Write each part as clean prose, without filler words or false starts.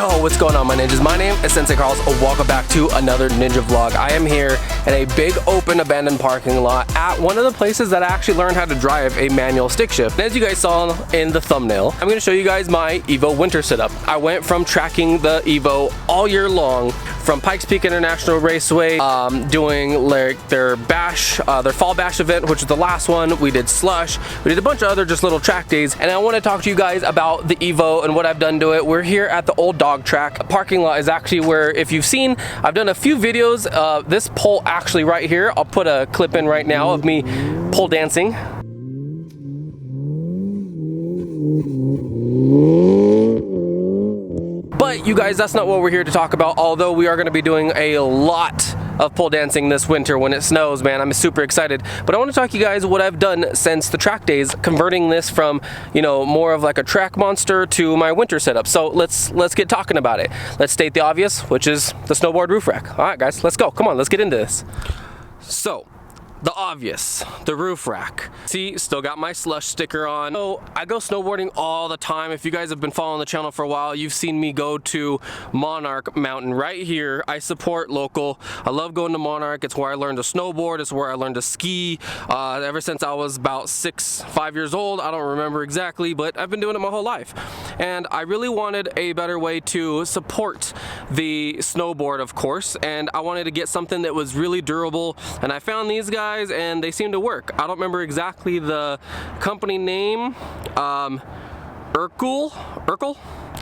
Yo, what's going on, my ninjas? My name is Sensei Carlos. Welcome back to another ninja vlog. I am here in a big open abandoned parking lot at one of the places that I actually learned how to drive a manual stick shift. And as you guys saw in the thumbnail, I'm going to show you guys my Evo winter setup. I went from tracking the Evo all year long from Pikes Peak International Raceway, doing like their bash, their fall bash event, which is the last one. We did slush. We did a bunch of other just little track days, and I want to talk to you guys about the Evo and what I've done to it. We're here at the old dog track. Parking lot is actually where, if you've seen, I've done a few videos. This pole actually right here, I'll put a clip in right now of me pole dancing. But you guys, that's not what we're here to talk about, although we are going to be doing a lot of pole dancing this winter when it snows, man. I'm super excited. But I want to talk to you guys what I've done since the track days, converting this from, you know, more of like a track monster to my winter setup. So let's get talking about it. Let's state the obvious, which is the snowboard roof rack. All right, guys, let's go. Come on, let's get into this. So, the obvious, the roof rack. See, still got my slush sticker on. So I go snowboarding all the time. If you guys have been following the channel for a while, you've seen me go to Monarch Mountain right here. I support local. I love going to Monarch. It's where I learned to snowboard. It's where I learned to ski. Ever since I was about 5 years old. I don't remember exactly, but I've been doing it my whole life. And I really wanted a better way to support the snowboard, of course. And I wanted to get something that was really durable. And I found these guys, and they seem to work. I don't remember exactly the company name. Urkel,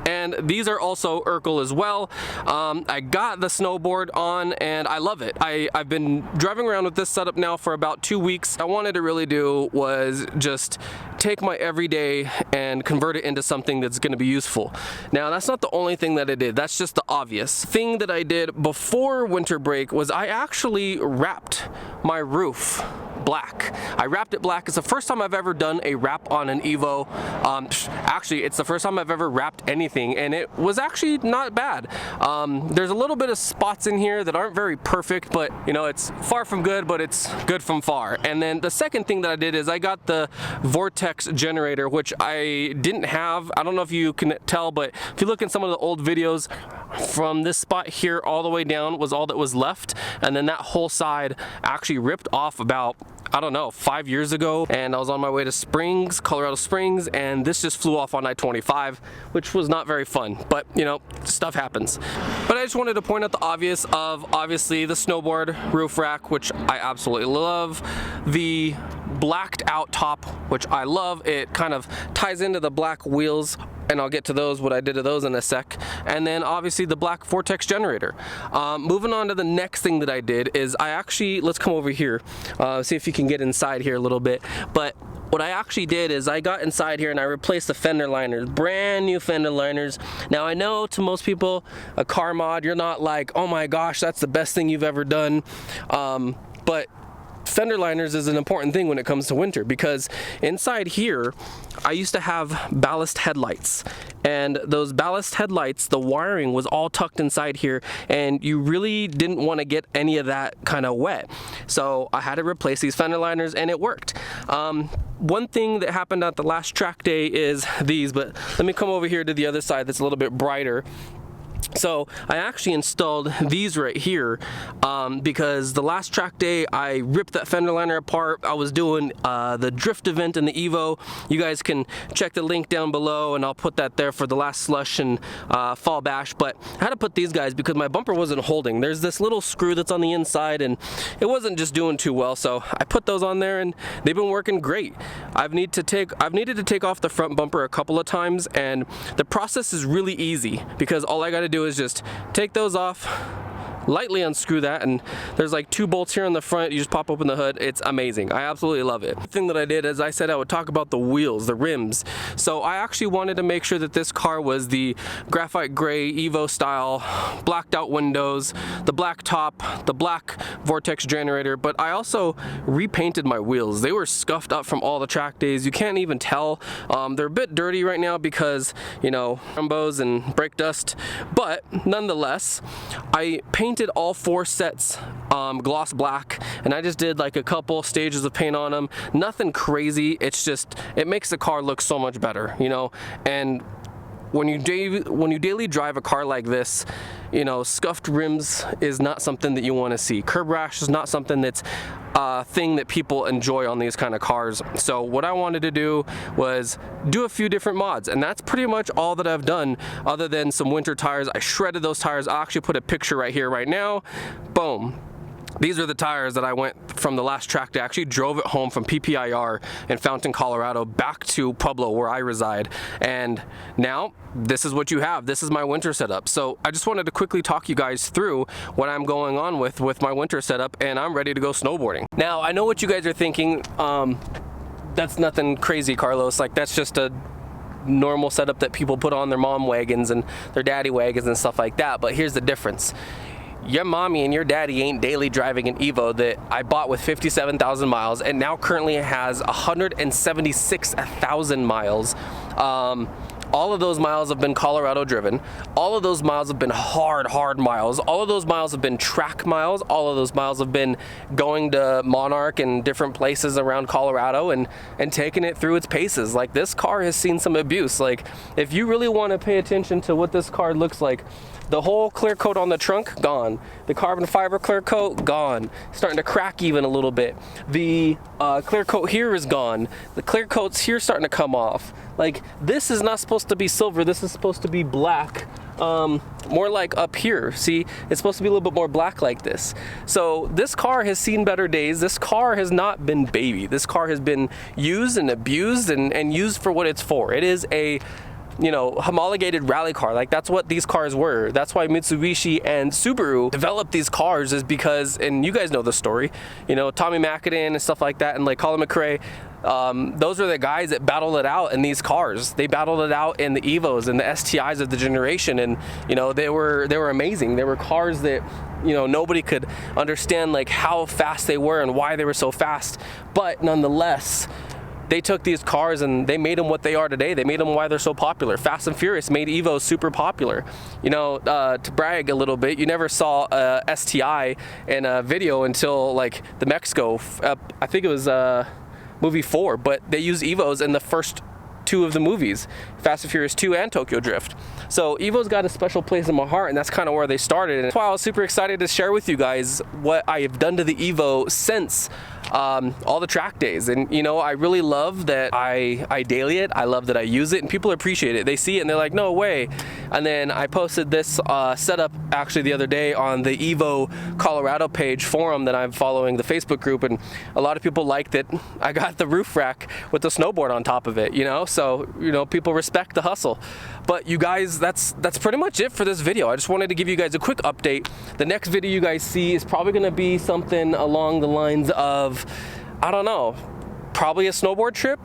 and these are also Urkel as well. I got the snowboard on and I love it. I've been driving around with this setup now for about 2 weeks. What I wanted to really do was just take my everyday and convert it into something that's going to be useful. Now, that's not the only thing that I did. That's just the obvious thing that I did before winter break. Was I actually wrapped my roof black. I wrapped it black. It's the first time I've ever done a wrap on an Evo. Actually, it's the first time I've ever wrapped anything, and it was actually not bad. There's a little bit of spots in here that aren't very perfect, but you know, it's far from good, but it's good from far. And then the second thing that I did is I got the vortex generator, which I didn't have. I don't know if you can tell, but if you look in some of the old videos, from this spot here all the way down was all that was left, and then that whole side actually ripped off about, I don't know, 5 years ago. And I was on my way to Springs, Colorado Springs, and this just flew off on I-25, which was not very fun, but you know, stuff happens. But I just wanted to point out the obvious of, obviously, the snowboard roof rack, which I absolutely love. The blacked out top, which I love. It kind of ties into the black wheels, and I'll get to those, what I did to those in a sec. And then obviously the black vortex generator. Moving on to the next thing that I did is I actually, let's come over here, see if you can get inside here a little bit. But what I actually did is I got inside here and I replaced the fender liners, brand new fender liners. Now I know to most people, a car mod, you're not like, oh my gosh, that's the best thing you've ever done. But fender liners is an important thing when it comes to winter, because inside here I used to have ballast headlights, and those ballast headlights, the wiring was all tucked inside here, and you really didn't want to get any of that kind of wet. So I had to replace these fender liners, and it worked. One thing that happened at the last track day is these, but let me come over here to the other side that's a little bit brighter. So I actually installed these right here because the last track day I ripped that fender liner apart. I was doing the drift event in the Evo. You guys can check the link down below, and I'll put that there for the last slush and fall bash. But I had to put these guys because my bumper wasn't holding. There's this little screw that's on the inside, and it wasn't just doing too well. So I put those on there, and they've been working great. I've needed to take off the front bumper a couple of times, and the process is really easy because all I got to do is just take those off, lightly unscrew that, and there's like 2 bolts here on the front. You just pop open the hood. It's amazing. I absolutely love it. The thing that I did is I said I would talk about the wheels, the rims. So I actually wanted to make sure that this car was the graphite gray Evo style, blacked out windows, the black top, the black vortex generator, but I also repainted my wheels. They were scuffed up from all the track days. You can't even tell. They're a bit dirty right now because, you know, Rumbos and brake dust, but nonetheless, I painted all 4 sets gloss black, and I just did like a couple stages of paint on them. Nothing crazy. It's just, it makes the car look so much better, you know. And when you daily drive a car like this, you know, scuffed rims is not something that you want to see. Curb rash is not something that's a thing that people enjoy on these kind of cars. So what I wanted to do was do a few different mods, and that's pretty much all that I've done other than some winter tires. I shredded those tires. I'll actually put a picture right here, right now. Boom. These are the tires that I went from the last track day. I actually drove it home from PPIR in Fountain, Colorado, back to Pueblo, where I reside. And now, this is what you have. This is my winter setup. So I just wanted to quickly talk you guys through what I'm going on with my winter setup, and I'm ready to go snowboarding. Now, I know what you guys are thinking. That's nothing crazy, Carlos. Like, that's just a normal setup that people put on their mom wagons and their daddy wagons and stuff like that. But here's the difference. Your mommy and your daddy ain't daily driving an Evo that I bought with 57,000 miles and now currently has 176,000 miles. All of those miles have been Colorado driven. All of those miles have been hard miles. All of those miles have been track miles. All of those miles have been going to Monarch and different places around Colorado and taking it through its paces. Like, this car has seen some abuse. Like, if you really want to pay attention to what this car looks like, the whole clear coat on the trunk, gone. The carbon fiber clear coat, gone. Starting to crack even a little bit. The clear coat here is gone. The clear coat's here starting to come off. Like, this is not supposed to be silver. This is supposed to be black. More like up here. See, it's supposed to be a little bit more black like this. So this car has seen better days. This car has not been baby. This car has been used and abused and used for what it's for. It is a, you know, homologated rally car. Like, that's what these cars were. That's why Mitsubishi and Subaru developed these cars, is because, and you guys know the story, you know, Tommy Macadam and stuff like that, and like Colin McRae, those are the guys that battled it out in these cars. They battled it out in the Evos and the STIs of the generation, and you know, they were amazing. They were cars that, you know, nobody could understand like how fast they were and why they were so fast, but nonetheless, they took these cars and they made them what they are today. They made them why they're so popular. Fast and Furious made Evos super popular. You know, to brag a little bit, you never saw a STI in a video until like the Mexico, I think it was movie 4, but they used Evos in the first 2 of the movies, Fast and Furious 2 and Tokyo Drift. So Evo's got a special place in my heart, and that's kind of where they started. And that's why I was super excited to share with you guys what I have done to the Evo since all the track days. And you know, I really love that I daily it. I love that I use it, and people appreciate it. They see it and they're like, no way. And then I posted this setup actually the other day on the Evo Colorado page forum that I'm following, the Facebook group, and a lot of people liked it. I got the roof rack with the snowboard on top of it, you know, so you know, people respect the hustle. But you guys, that's pretty much it for this video. I just wanted to give you guys a quick update. The next video you guys see is probably going to be something along the lines of, I don't know, probably a snowboard trip.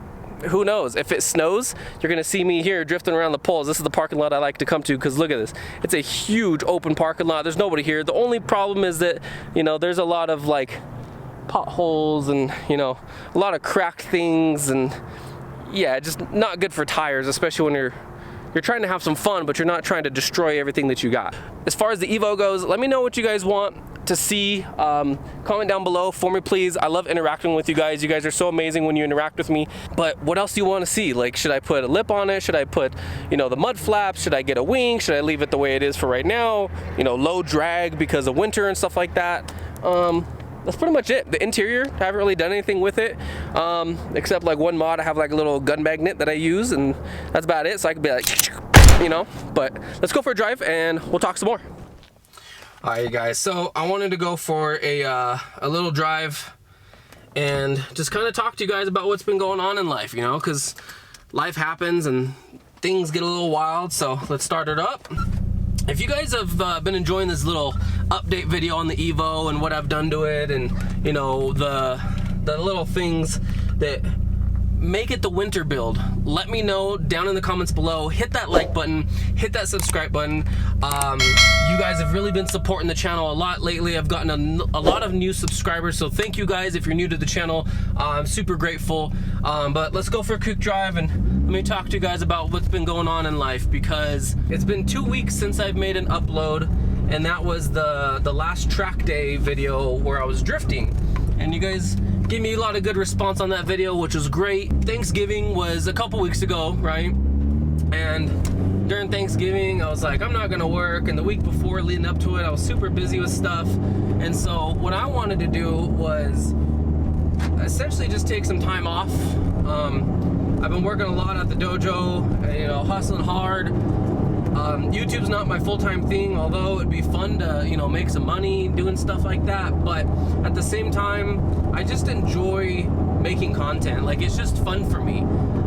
Who knows? If it snows, you're gonna see me here drifting around the poles. This is the parking lot I like to come to, because look at this. It's a huge open parking lot. There's nobody here. The only problem is that, you know, there's a lot of like potholes and, you know, a lot of cracked things, and yeah, just not good for tires, especially when you're trying to have some fun, but you're not trying to destroy everything that you got. As far as the Evo goes, let me know what you guys want to see. Comment down below for me, please. I love interacting with you guys. You guys are so amazing when you interact with me. But what else do you want to see? Like, should I put a lip on it? Should I put, you know, the mud flaps? Should I get a wing? Should I leave it the way it is for right now? You know, low drag because of winter and stuff like that. That's pretty much it. The interior, I haven't really done anything with it, except like one mod. I have like a little gun magnet that I use, and that's about it. So I could be like, you know, but let's go for a drive and we'll talk some more. All right, you guys, so I wanted to go for a little drive and just kind of talk to you guys about what's been going on in life, you know, because life happens and things get a little wild. So let's start it up. If you guys have been enjoying this little update video on the Evo and what I've done to it, and you know, the little things that make it the winter build, let me know down in the comments below. Hit that like button, hit that subscribe button. You guys have really been supporting the channel a lot lately. I've gotten a lot of new subscribers, so thank you guys. If you're new to the channel, I'm super grateful. But let's go for a quick drive and let me talk to you guys about what's been going on in life, because it's been 2 weeks since I've made an upload, and that was the last track day video where I was drifting, and you guys gave me a lot of good response on that video, which was great. Thanksgiving was a couple weeks ago, right? And during Thanksgiving, I was like, I'm not gonna work, and the week before leading up to it, I was super busy with stuff. And so what I wanted to do was essentially just take some time off. I've been working a lot at the dojo, you know, hustling hard. YouTube's not my full-time thing, although it'd be fun to, you know, make some money doing stuff like that. But at the same time, I just enjoy making content. Like, it's just fun for me.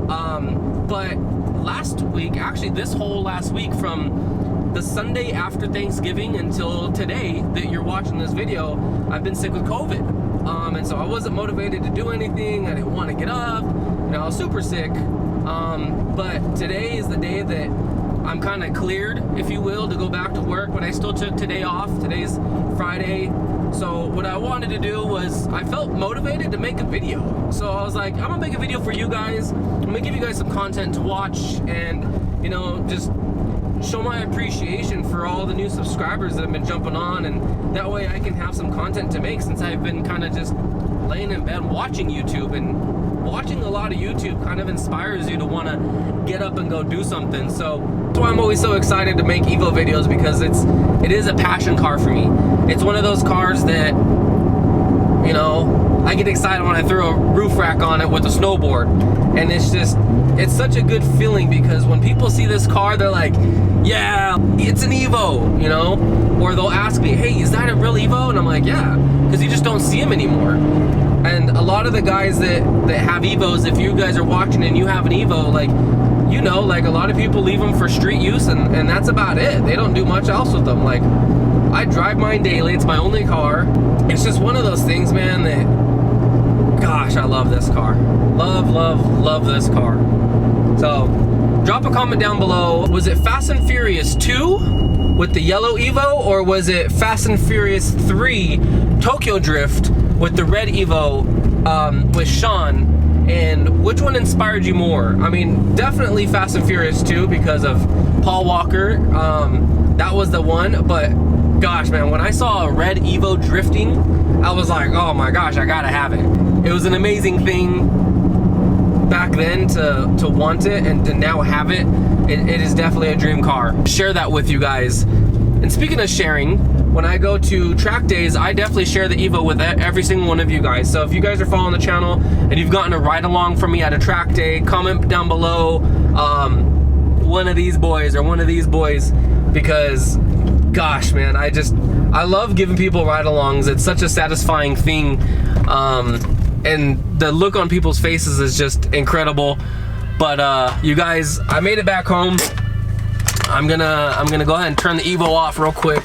But last week, actually this whole last week, from the Sunday after Thanksgiving until today that you're watching this video, I've been sick with COVID. And so I wasn't motivated to do anything. I didn't want to get up. You know, I was super sick. But today is the day that I'm kind of cleared, if you will, to go back to work, but I still took today off. Today's Friday. So what I wanted to do was, I felt motivated to make a video. So I was like, I'm gonna make a video for you guys. I'm gonna give you guys some content to watch, and, you know, just show my appreciation for all the new subscribers that have been jumping on, and that way I can have some content to make, since I've been kind of just laying in bed watching YouTube. And watching a lot of YouTube kind of inspires you to want to get up and go do something. So that's why I'm always so excited to make Evo videos, because it is a passion car for me. It's one of those cars that, you know, I get excited when I throw a roof rack on it with a snowboard. And it's such a good feeling, because when people see this car, they're like, yeah, it's an Evo, you know? Or they'll ask me, hey, is that a real Evo? And I'm like, yeah, because you just don't see them anymore. And a lot of the guys that have Evos, if you guys are watching and you have an Evo, like, you know, like, a lot of people leave them for street use, and that's about it. They don't do much else with them. Like, I drive mine daily. It's my only car. It's just one of those things, man, that, gosh, I love this car. Love, love, love this car. So, drop a comment down below. Was it Fast and Furious 2 with the yellow Evo, or was it Fast and Furious 3 Tokyo Drift with the red Evo with Sean? And which one inspired you more? I mean, definitely Fast and Furious 2 because of Paul Walker. That was the one. But gosh, man, when I saw a red Evo drifting, I was like, oh my gosh, I gotta have it. It was an amazing thing back then to want it, and to now have it. It is definitely a dream car. Share that with you guys. And speaking of sharing, when I go to track days, I definitely share the Evo with every single one of you guys. So if you guys are following the channel and you've gotten a ride along from me at a track day, comment down below one of these boys or one of these boys, because gosh, man, I love giving people ride-alongs. It's such a satisfying thing, and the look on people's faces is just incredible. But you guys, I made it back home. I'm gonna go ahead and turn the Evo off real quick.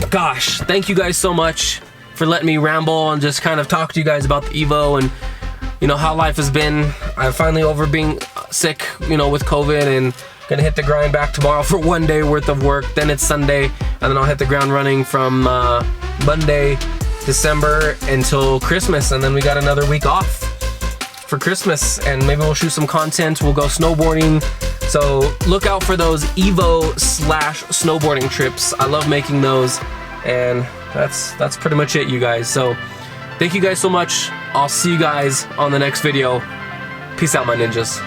Gosh, thank you guys so much for letting me ramble and just kind of talk to you guys about the Evo and, you know, how life has been. I'm finally over being sick, you know, with COVID, and gonna hit the grind back tomorrow for 1 day worth of work. Then it's Sunday, and then I'll hit the ground running from Monday, December until Christmas, and then we got another week off for Christmas, and maybe we'll shoot some content. We'll go snowboarding. So look out for those Evo/snowboarding trips. I love making those, and that's pretty much it, you guys. So thank you guys so much. I'll see you guys on the next video. Peace out, my ninjas.